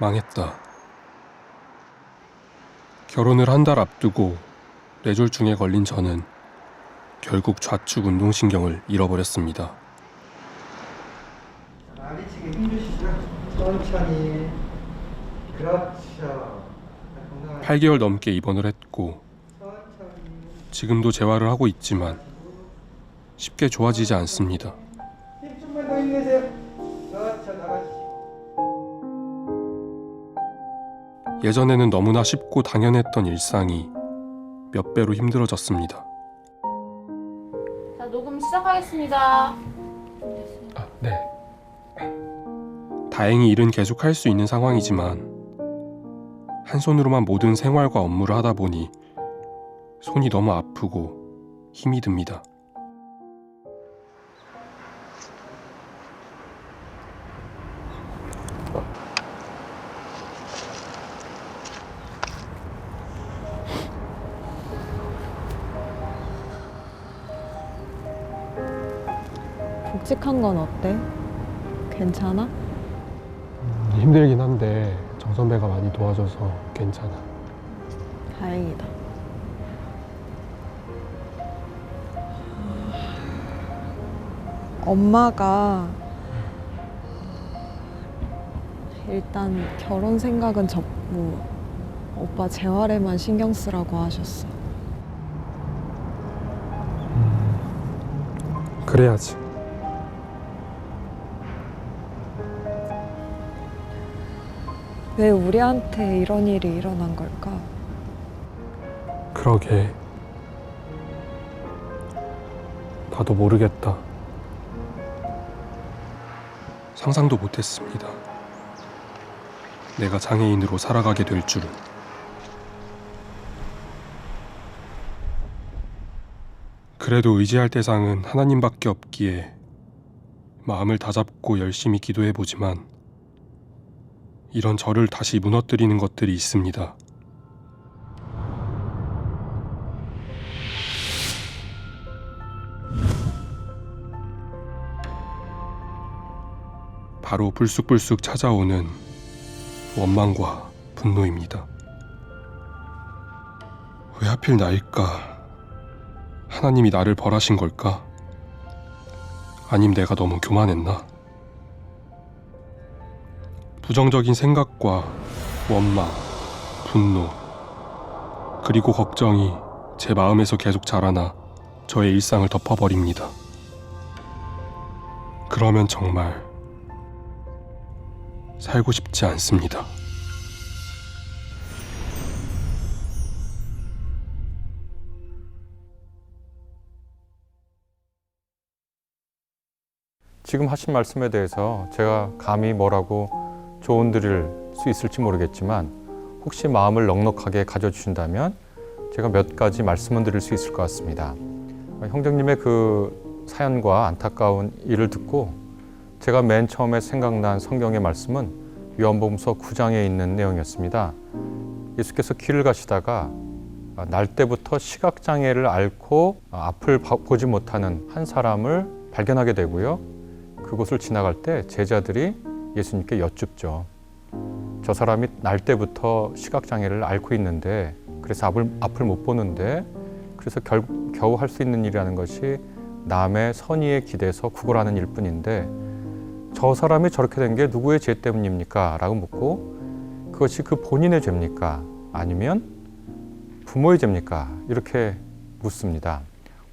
망했다. 결혼을 한 달 앞두고 뇌졸중에 걸린 저는 결국 좌측 운동신경을 잃어버렸습니다. 아래측에 힘주시죠. 천천히. 그렇죠. 8개월 넘게 입원을 했고 지금도 재활을 하고 있지만 쉽게 좋아지지 않습니다. 힘 좀만 더 힘내세요. 그렇죠. 나가주시고. 예전에는 너무나 쉽고 당연했던 일상이 몇 배로 힘들어졌습니다. 자, 녹음 시작하겠습니다. 네. 다행히 일은 계속 할 수 있는 상황이지만 한 손으로만 모든 생활과 업무를 하다 보니 손이 너무 아프고 힘이 듭니다. 묵직한 건 어때? 괜찮아? 힘들긴 한데 정 선배가 많이 도와줘서 괜찮아. 다행이다. 엄마가 일단 결혼 생각은 접고 오빠 재활에만 신경 쓰라고 하셨어. 그래야지. 왜 우리한테 이런 일이 일어난 걸까? 그러게. 나도 모르겠다. 상상도 못했습니다. 내가 장애인으로 살아가게 될 줄은. 그래도 의지할 대상은 하나님밖에 없기에 마음을 다잡고 열심히 기도해보지만 이런 저를 다시 무너뜨리는 것들이 있습니다. 바로 불쑥불쑥 찾아오는 원망과 분노입니다. 왜 하필 나일까? 하나님이 나를 벌하신 걸까? 아님 내가 너무 교만했나? 부정적인 생각과 원망, 분노, 그리고 걱정이 제 마음에서 계속 자라나 저의 일상을 덮어버립니다. 그러면 정말 살고 싶지 않습니다. 지금 하신 말씀에 대해서 제가 감히 뭐라고 조언 드릴 수 있을지 모르겠지만 혹시 마음을 넉넉하게 가져주신다면 제가 몇 가지 말씀을 드릴 수 있을 것 같습니다. 형제님의 그 사연과 안타까운 일을 듣고 제가 맨 처음에 생각난 성경의 말씀은 요한복음서 9장에 있는 내용이었습니다. 예수께서 길을 가시다가 날 때부터 시각장애를 앓고 앞을 보지 못하는 한 사람을 발견하게 되고요. 그곳을 지나갈 때 제자들이 예수님께 여쭙죠. 저 사람이 날 때부터 시각장애를 앓고 있는데 그래서 앞을 못 보는데 그래서 겨우 할 수 있는 일이라는 것이 남의 선의에 기대서 구걸하는 일뿐인데 저 사람이 저렇게 된 게 누구의 죄 때문입니까? 라고 묻고 그것이 그 본인의 죄입니까? 아니면 부모의 죄입니까? 이렇게 묻습니다.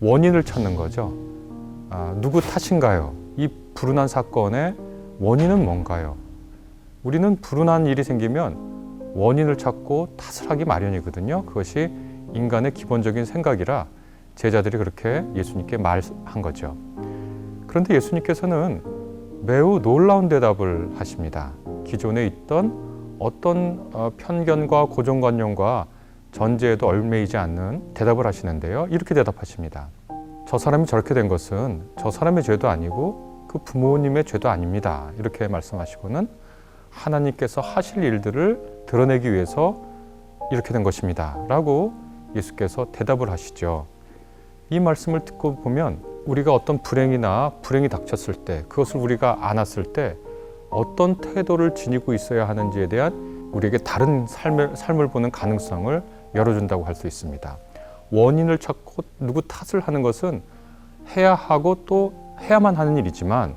원인을 찾는 거죠. 누구 탓인가요? 이 불운한 사건의 원인은 뭔가요? 우리는 불운한 일이 생기면 원인을 찾고 탓을 하기 마련이거든요. 그것이 인간의 기본적인 생각이라 제자들이 그렇게 예수님께 말한 거죠. 그런데 예수님께서는 매우 놀라운 대답을 하십니다. 기존에 있던 어떤 편견과 고정관념과 전제에도 얽매이지 않는 대답을 하시는데요. 이렇게 대답하십니다. 저 사람이 저렇게 된 것은 저 사람의 죄도 아니고 그 부모님의 죄도 아닙니다. 이렇게 말씀하시고는 하나님께서 하실 일들을 드러내기 위해서 이렇게 된 것입니다. 라고 예수께서 대답을 하시죠. 이 말씀을 듣고 보면 우리가 어떤 불행이 닥쳤을 때 그것을 우리가 안았을 때 어떤 태도를 지니고 있어야 하는지에 대한 우리에게 다른 삶을 보는 가능성을 열어준다고 할 수 있습니다. 원인을 찾고 누구 탓을 하는 것은 해야 하고 또 해야만 하는 일이지만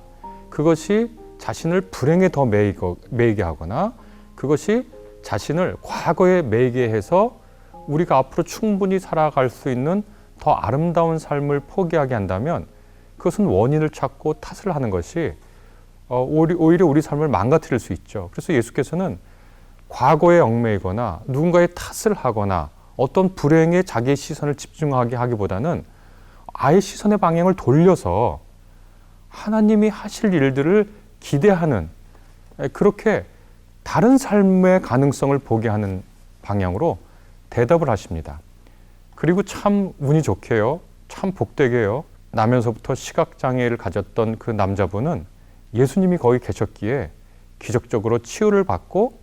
그것이 자신을 불행에 더 매이게 하거나 그것이 자신을 과거에 매이게 해서 우리가 앞으로 충분히 살아갈 수 있는 더 아름다운 삶을 포기하게 한다면 그것은 원인을 찾고 탓을 하는 것이 오히려 우리 삶을 망가뜨릴 수 있죠. 그래서 예수께서는 과거에 얽매이거나 누군가의 탓을 하거나 어떤 불행에 자기의 시선을 집중하게 하기보다는 아예 시선의 방향을 돌려서 하나님이 하실 일들을 기대하는 그렇게 다른 삶의 가능성을 보게 하는 방향으로 대답을 하십니다. 그리고 참 운이 좋게요. 참 복되게요. 나면서부터 시각장애를 가졌던 그 남자분은 예수님이 거기 계셨기에 기적적으로 치유를 받고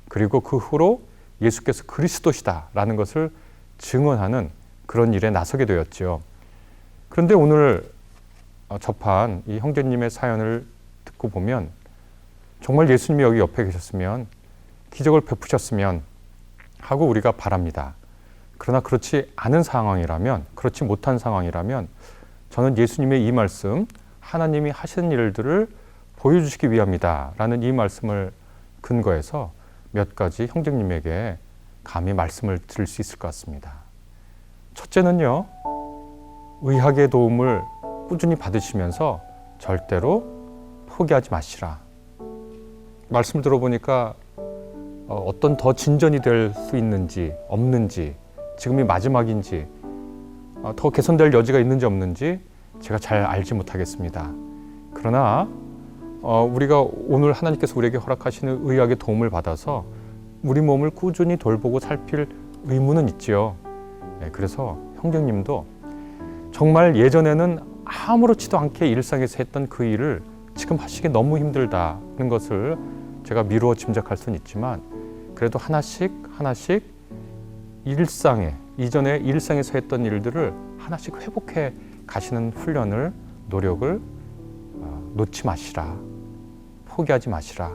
그리고 그 후로 예수께서 그리스도시다라는 것을 증언하는 그런 일에 나서게 되었죠. 그런데 오늘 접한 이 형제님의 사연을 듣고 보면 정말 예수님이 여기 옆에 계셨으면 기적을 베푸셨으면 하고 우리가 바랍니다. 그러나 그렇지 않은 상황이라면, 그렇지 못한 상황이라면 저는 예수님의 이 말씀, 하나님이 하시는 일들을 보여주시기 위함이다 라는 이 말씀을 근거해서 몇 가지 형제님에게 감히 말씀을 드릴 수 있을 것 같습니다. 첫째는요, 의학의 도움을 꾸준히 받으시면서 절대로 포기하지 마시라. 말씀을 들어보니까 어떤 더 진전이 될 수 있는지 없는지, 지금이 마지막인지, 더 개선될 여지가 있는지 없는지 제가 잘 알지 못하겠습니다. 그러나 우리가 오늘 하나님께서 우리에게 허락하시는 의학의 도움을 받아서 우리 몸을 꾸준히 돌보고 살필 의무는 있지요. 그래서 형제님도 정말 예전에는 아무렇지도 않게 일상에서 했던 그 일을 지금 하시기 너무 힘들다는 것을 제가 미루어 짐작할 수는 있지만 그래도 하나씩 이전에 일상에서 했던 일들을 하나씩 회복해 가시는 훈련을, 노력을 놓지 마시라. 포기하지 마시라.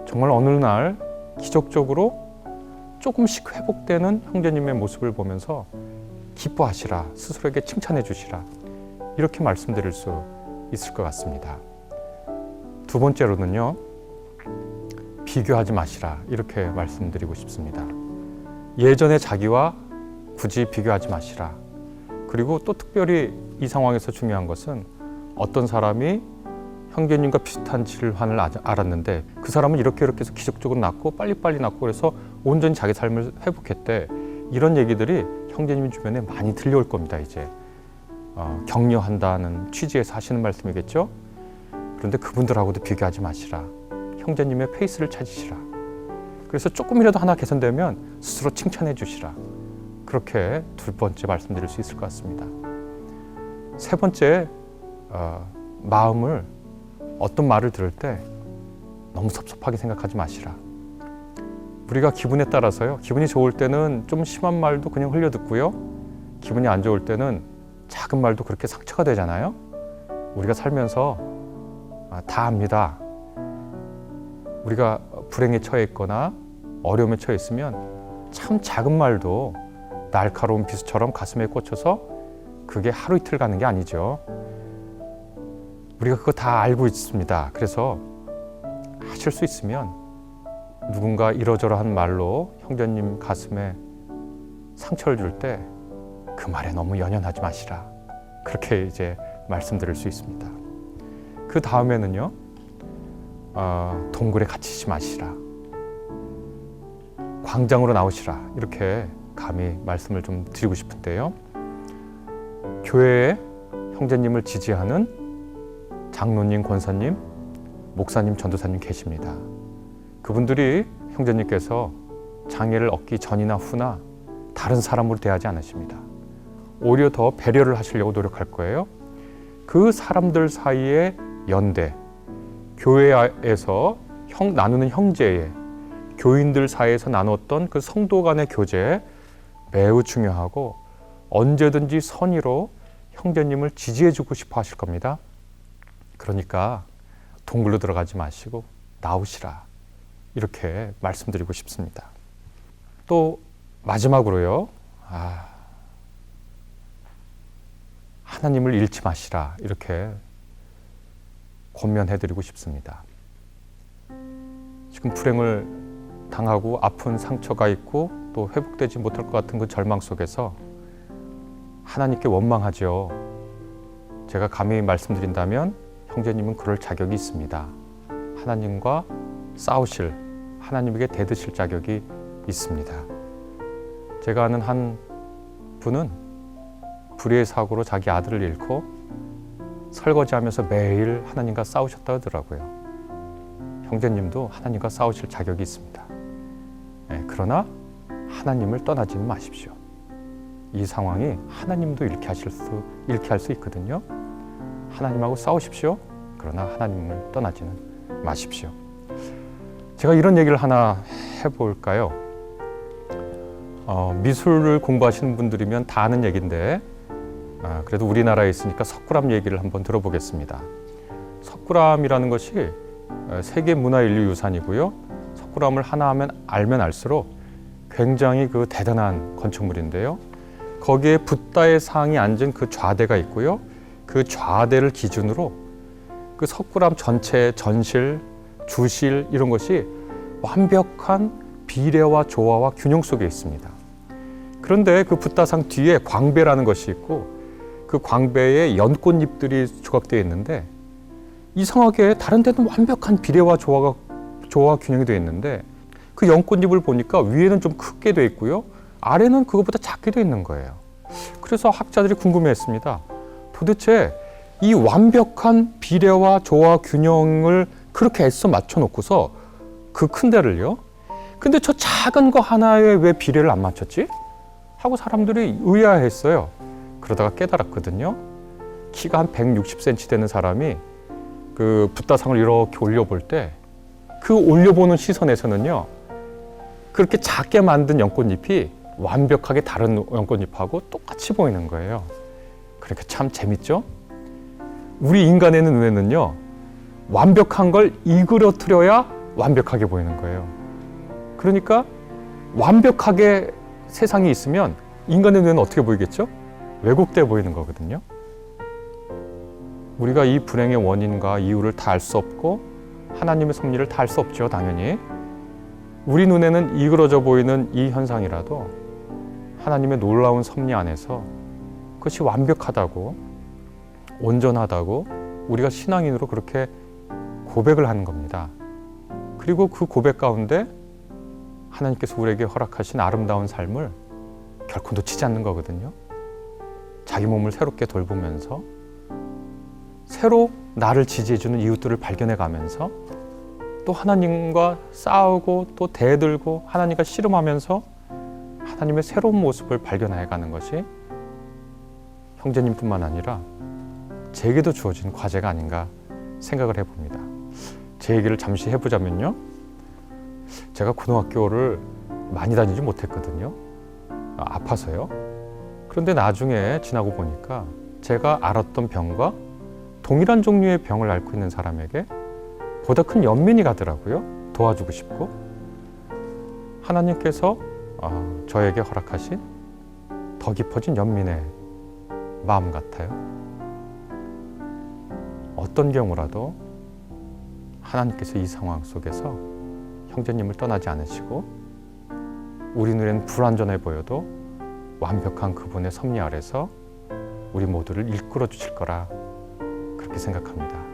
정말 어느 날 기적적으로 조금씩 회복되는 형제님의 모습을 보면서 기뻐하시라. 스스로에게 칭찬해 주시라. 이렇게 말씀드릴 수 있을 것 같습니다. 두 번째로는요, 비교하지 마시라. 이렇게 말씀드리고 싶습니다. 예전의 자기와 굳이 비교하지 마시라. 그리고 또 특별히 이 상황에서 중요한 것은 어떤 사람이 형제님과 비슷한 질환을 알았는데 그 사람은 이렇게 해서 기적적으로 낫고 빨리빨리 낫고 그래서 온전히 자기 삶을 회복했대. 이런 얘기들이 형제님 주변에 많이 들려올 겁니다. 이제 격려한다는 취지에서 하시는 말씀이겠죠. 그런데 그분들하고도 비교하지 마시라. 형제님의 페이스를 찾으시라. 그래서 조금이라도 하나 개선되면 스스로 칭찬해 주시라. 그렇게 두 번째 말씀드릴 수 있을 것 같습니다. 세 번째, 마음을 어떤 말을 들을 때 너무 섭섭하게 생각하지 마시라. 우리가 기분에 따라서요, 기분이 좋을 때는 좀 심한 말도 그냥 흘려 듣고요, 기분이 안 좋을 때는 작은 말도 그렇게 상처가 되잖아요. 우리가 살면서 다 압니다. 우리가 불행에 처해 있거나 어려움에 처해 있으면 참 작은 말도 날카로운 비수처럼 가슴에 꽂혀서 그게 하루 이틀 가는 게 아니죠. 우리가 그거 다 알고 있습니다. 그래서 하실 수 있으면 누군가 이러저러한 말로 형제님 가슴에 상처를 줄 때 그 말에 너무 연연하지 마시라. 그렇게 이제 말씀드릴 수 있습니다. 그 다음에는요, 동굴에 갇히지 마시라. 광장으로 나오시라. 이렇게 감히 말씀을 좀 드리고 싶은데요. 교회에 형제님을 지지하는 장로님, 권사님, 목사님, 전도사님 계십니다. 그분들이 형제님께서 장애를 얻기 전이나 후나 다른 사람으로 대하지 않으십니다. 오히려 더 배려를 하시려고 노력할 거예요. 그 사람들 사이의 연대, 교회에서 나누는 형제의, 교인들 사이에서 나눴던 그 성도 간의 교제 매우 중요하고 언제든지 선의로 형제님을 지지해주고 싶어 하실 겁니다. 그러니까 동굴로 들어가지 마시고 나오시라. 이렇게 말씀드리고 싶습니다. 또 마지막으로요. 하나님을 잃지 마시라. 이렇게 권면해드리고 싶습니다. 지금 불행을 당하고 아픈 상처가 있고 또 회복되지 못할 것 같은 그 절망 속에서 하나님께 원망하죠. 제가 감히 말씀드린다면 형제님은 그럴 자격이 있습니다. 하나님과 싸우실, 하나님에게 대드실 자격이 있습니다. 제가 아는 한 분은 불의의 사고로 자기 아들을 잃고 설거지하면서 매일 하나님과 싸우셨다 하더라고요. 형제님도 하나님과 싸우실 자격이 있습니다. 그러나 하나님을 떠나지는 마십시오. 이 상황이 하나님도 잃게 할 수 있거든요. 하나님하고 싸우십시오. 그러나 하나님을 떠나지는 마십시오. 제가 이런 얘기를 하나 해볼까요? 미술을 공부하시는 분들이면 다 아는 얘기인데 그래도 우리나라에 있으니까 석굴암 얘기를 한번 들어보겠습니다. 석굴암이라는 것이 세계문화인류유산이고요. 석굴암을 하나 알면 알수록 굉장히 그 대단한 건축물인데요. 거기에 붓다의 상이 앉은 그 좌대가 있고요. 그 좌대를 기준으로 그 석굴암 전체의 전실, 주실 이런 것이 완벽한 비례와 조화와 균형 속에 있습니다. 그런데 그 붓다상 뒤에 광배라는 것이 있고 그 광배에 연꽃잎들이 조각되어 있는데 이상하게 다른 데는 완벽한 비례와 조화 균형이 되어 있는데 그 연꽃잎을 보니까 위에는 좀 크게 되어 있고요. 아래는 그것보다 작게 되어 있는 거예요. 그래서 학자들이 궁금해했습니다. 도대체 이 완벽한 비례와 조화 균형을 그렇게 애써 맞춰놓고서 그 큰 데를요. 근데 저 작은 거 하나에 왜 비례를 안 맞췄지? 하고 사람들이 의아했어요. 그러다가 깨달았거든요. 키가 한 160cm 되는 사람이 그 붓다상을 이렇게 올려볼 때 그 올려보는 시선에서는요. 그렇게 작게 만든 연꽃잎이 완벽하게 다른 연꽃잎하고 똑같이 보이는 거예요. 그러니까 참 재밌죠? 우리 인간의 눈에는요. 완벽한 걸 이그러뜨려야 완벽하게 보이는 거예요. 그러니까 완벽하게 세상이 있으면 인간의 눈에는 어떻게 보이겠죠? 왜곡돼 보이는 거거든요. 우리가 이 불행의 원인과 이유를 다 알 수 없고 하나님의 섭리를 다 알 수 없죠, 당연히. 우리 눈에는 이그러져 보이는 이 현상이라도 하나님의 놀라운 섭리 안에서 그것이 완벽하다고, 온전하다고 우리가 신앙인으로 그렇게 고백을 하는 겁니다. 그리고 그 고백 가운데 하나님께서 우리에게 허락하신 아름다운 삶을 결코 놓치지 않는 거거든요. 자기 몸을 새롭게 돌보면서 새로 나를 지지해주는 이웃들을 발견해 가면서 또 하나님과 싸우고 또 대들고 하나님과 씨름하면서 하나님의 새로운 모습을 발견해 가는 것이 형제님뿐만 아니라 제게도 주어진 과제가 아닌가 생각을 해봅니다. 제 얘기를 잠시 해보자면요. 제가 고등학교를 많이 다니지 못했거든요. 아파서요. 그런데 나중에 지나고 보니까 제가 알았던 병과 동일한 종류의 병을 앓고 있는 사람에게 보다 큰 연민이 가더라고요. 도와주고 싶고. 하나님께서 저에게 허락하신 더 깊어진 연민의 마음 같아요. 어떤 경우라도 하나님께서 이 상황 속에서 형제님을 떠나지 않으시고 우리 눈에는 불완전해 보여도 완벽한 그분의 섭리 아래서 우리 모두를 이끌어 주실 거라 그렇게 생각합니다.